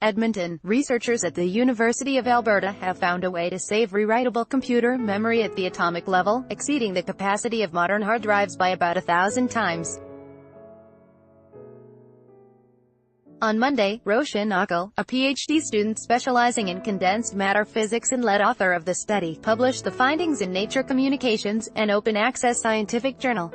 Edmonton, researchers at the University of Alberta have found a way to save rewritable computer memory at the atomic level, exceeding the capacity of modern hard drives by about 1,000 times. On Monday, Rodney Hopkins, a PhD student specializing in condensed matter physics and lead author of the study, published the findings in Nature Communications, an open-access scientific journal.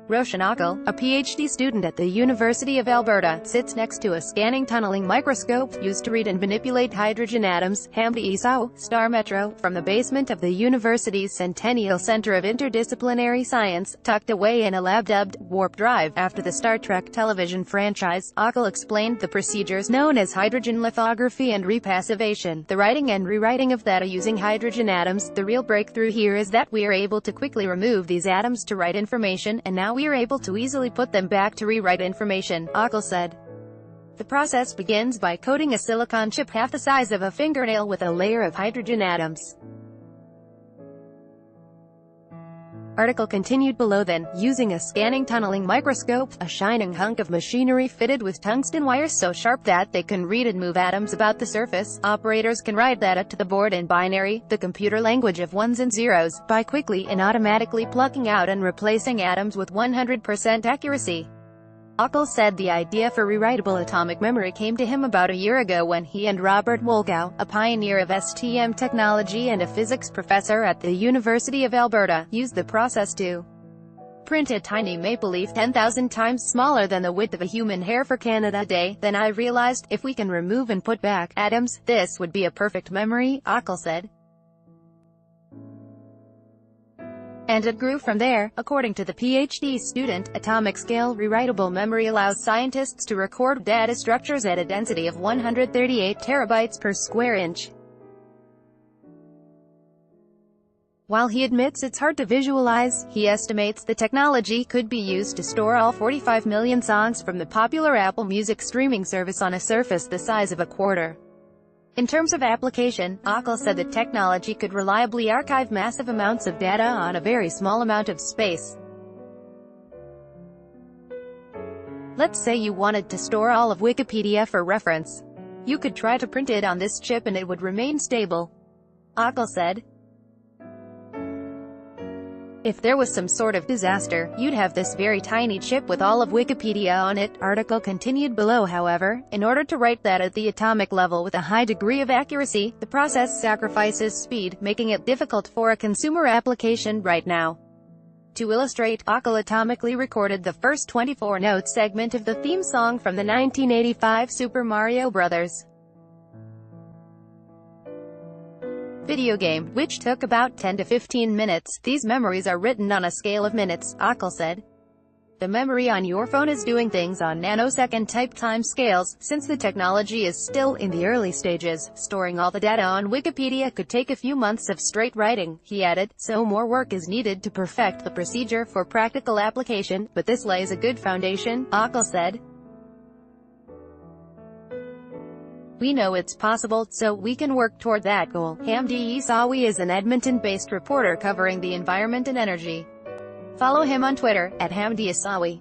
Rodney Hopkins, a PhD student at the University of Alberta, sits next to a scanning tunneling microscope, used to read and manipulate hydrogen atoms, Hamdi Isawi, Star Metro, from the basement of the university's Centennial Center of Interdisciplinary Science, tucked away in a lab dubbed Warp Drive, after the Star Trek television franchise. Hopkins explained the procedures known as hydrogen lithography and repassivation, the writing and rewriting of data using hydrogen atoms. The real breakthrough here is that we are able to quickly remove these atoms to write information, and now we are able to easily put them back to rewrite information, Hopkins said. The process begins by coating a silicon chip half the size of a fingernail with a layer of hydrogen atoms. Article continued below. Then, using a scanning tunneling microscope, a shining hunk of machinery fitted with tungsten wires so sharp that they can read and move atoms about the surface, operators can write data to the board in binary, the computer language of ones and zeros, by quickly and automatically plucking out and replacing atoms with 100% accuracy. Hopkins said the idea for rewritable atomic memory came to him about a year ago when he and Robert Wolkow, a pioneer of STM technology and a physics professor at the University of Alberta, used the process to print a tiny maple leaf 10,000 times smaller than the width of a human hair for Canada Day. Then I realized, if we can remove and put back atoms, this would be a perfect memory, Hopkins said. And it grew from there. According to the PhD student, atomic-scale rewritable memory allows scientists to record data structures at a density of 138 terabytes per square inch. While he admits it's hard to visualize, he estimates the technology could be used to store all 45 million songs from the popular Apple Music streaming service on a surface the size of a quarter. In terms of application, Hopkins said the technology could reliably archive massive amounts of data on a very small amount of space. Let's say you wanted to store all of Wikipedia for reference. You could try to print it on this chip and it would remain stable, Hopkins said. If there was some sort of disaster, you'd have this very tiny chip with all of Wikipedia on it. Article continued below. However, in order to write that at the atomic level with a high degree of accuracy, the process sacrifices speed, making it difficult for a consumer application right now. To illustrate, Hopkins atomically recorded the first 24-note segment of the theme song from the 1985 Super Mario Bros. Video game, which took about 10 to 15 minutes. These memories are written on a scale of minutes, Hopkins said. The memory on your phone is doing things on nanosecond type time scales. Since the technology is still in the early stages, storing all the data on Wikipedia could take a few months of straight writing, he added, so more work is needed to perfect the procedure for practical application, but this lays a good foundation, Hopkins said. We know it's possible, so we can work toward that goal. Hamdi Isawi is an Edmonton-based reporter covering the environment and energy. Follow him on Twitter, @HamdiIsawi.